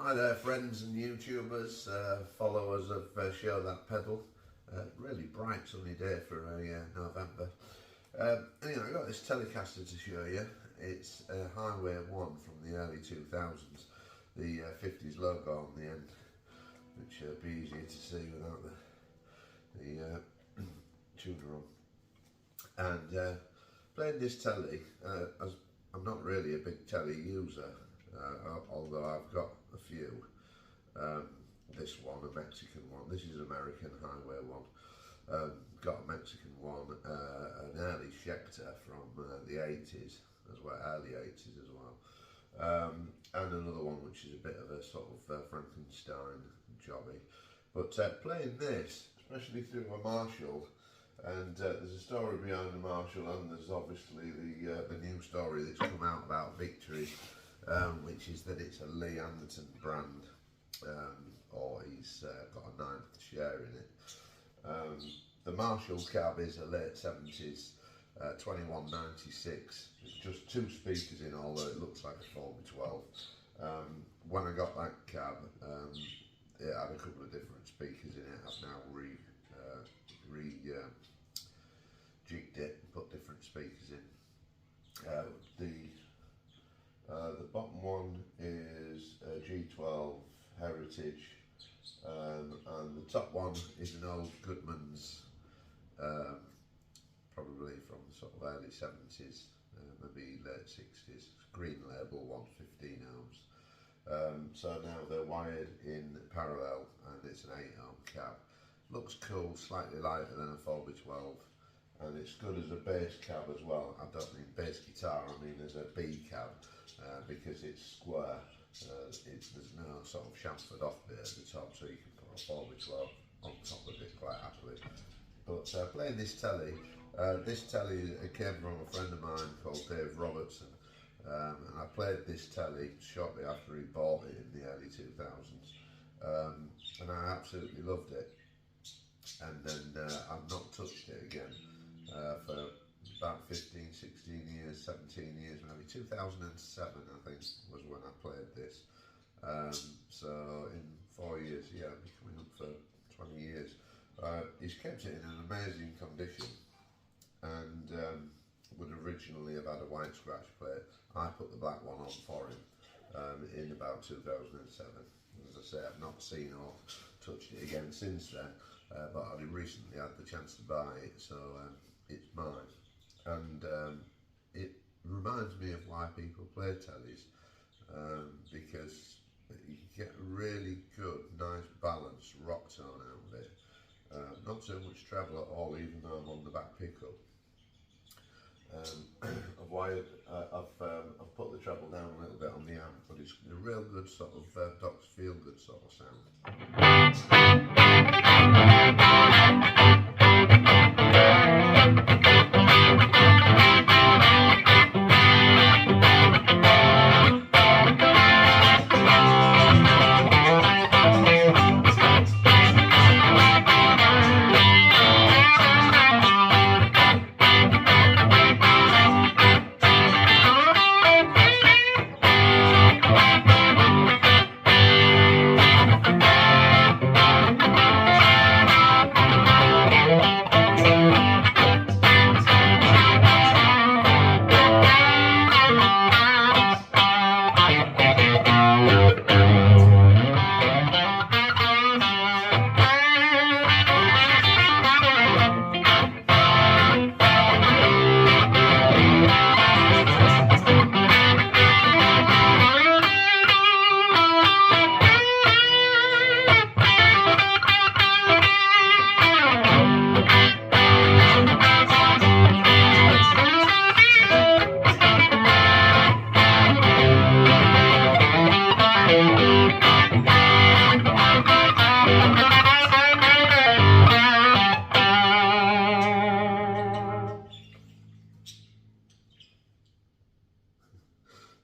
Hi there friends and YouTubers, followers of Show That Pedal. Really bright sunny day for a November. Anyway, I've got this Telecaster to show you. It's a Highway 1 from the early 2000s. The 50s logo on the end, which would be easier to see without the tuner on. And playing this telly, as I'm not really a big telly user, although I've got a few. This one, a Mexican one. This is American Highway 1. Got a Mexican one, an early Schecter from the 80s as well, early 80s as well. And another one which is a bit of a sort of Frankenstein jobby. But playing this, especially through a Marshall, and there's a story behind the Marshall, and there's obviously the new story that's come out about Victory, which is that it's a Lee Anderton brand, or he's got a 9th share in it. The Marshall cab is a late 70s 2196. It's just 2 speakers in, although it looks like a 4x12. When I got that cab, it had a couple of different speakers in it. I've now jigged it and put different speakers in. The bottom one is a G12 Heritage, and the top one is an old Goodman's, probably from sort of early 70s, maybe late 60s, green label, 115 ohms. So now they're wired in parallel, and it's an 8 ohm cab. Looks cool, slightly lighter than a 4x12, and it's good as a bass cab as well. I don't mean bass guitar, I mean as a B cab, because it's square. There's no sort of chamfered off bit at the top, so you can put a 4x12 on top of it quite happily. But playing this telly came from a friend of mine called Dave Robertson, and I played this telly shortly after he bought it in the early 2000s, and I absolutely loved it. And then I've not touched it again for about 15, 16 years, 17 years maybe. 2007 I think was when I played this. So in 4 years, yeah, I'll be coming up for 20 years. He's kept it in an amazing condition, and would originally have had a white scratch plate. I put the black one on for him in about 2007. As I say, I've not seen or touched it again since then, but I recently had the chance to buy it, so it's mine. And it reminds me of why people play tellies, because you get a really good, nice balanced rock tone out of it. Not so much treble at all, even though I'm on the back pickup. I've put the treble down a little bit on the amp, but it's a real good sort of Dr. Feelgood sort of sound.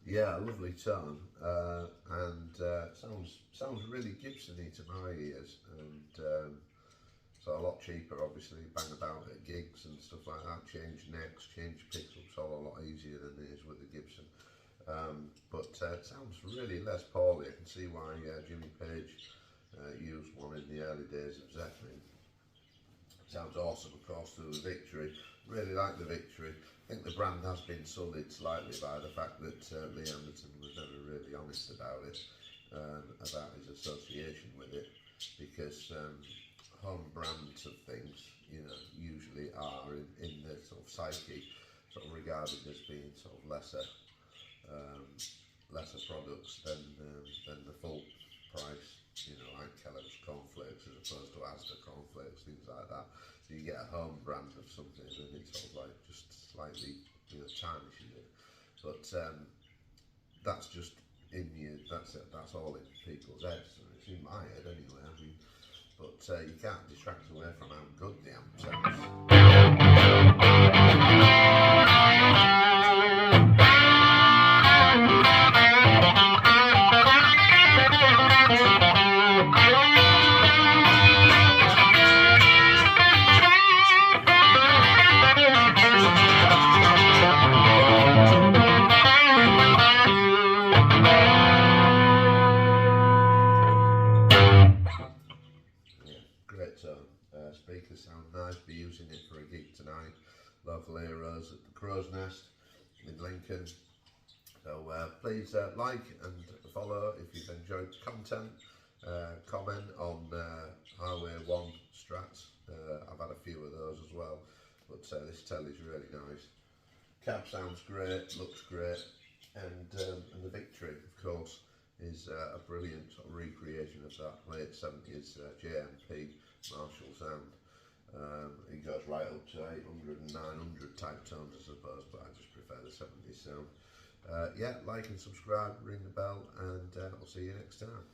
Yeah, lovely tone, and sounds really Gibson-y to my ears, and so a lot cheaper, obviously. Bang about at gigs and stuff like that. Change necks, change pickups, all a lot easier than it is with the Gibson. but it sounds really Les Paul-y. I can see why Jimmy Page used one in the early days of Zeppelin. Sounds awesome, of course, through the Victory. Really like the Victory. I think the brand has been sullied slightly by the fact that Lee Anderton was never really honest about it, about his association with it, because home brands of things, you know, usually are in the sort of psyche sort of regarded as being sort of lesser products than the full price, you know, like Kellogg's cornflakes as opposed to Asda cornflakes, things like that. So you get a home brand of something and it sort of like just slightly, you know, tarnishes it. But that's just in you. That's all in people's heads. It's in my head anyway. I mean, but you can't detract away from how good the amp sounds. Great tone. Speakers sound nice. Be using it for a gig tonight. Local heroes at the Crow's Nest in Lincoln. So please like and follow if you've enjoyed the content. Comment on Highway 1 Strats. I've had a few of those as well, but this Tele's really nice. Cab sounds great, looks great, and the Victory, of course, is a brilliant sort of recreation of that late 70s JMP Marshall sound. It goes right up to 800 and 900 type tones, I suppose, but I just prefer the 70s sound. Yeah, like and subscribe, ring the bell, and I'll see you next time.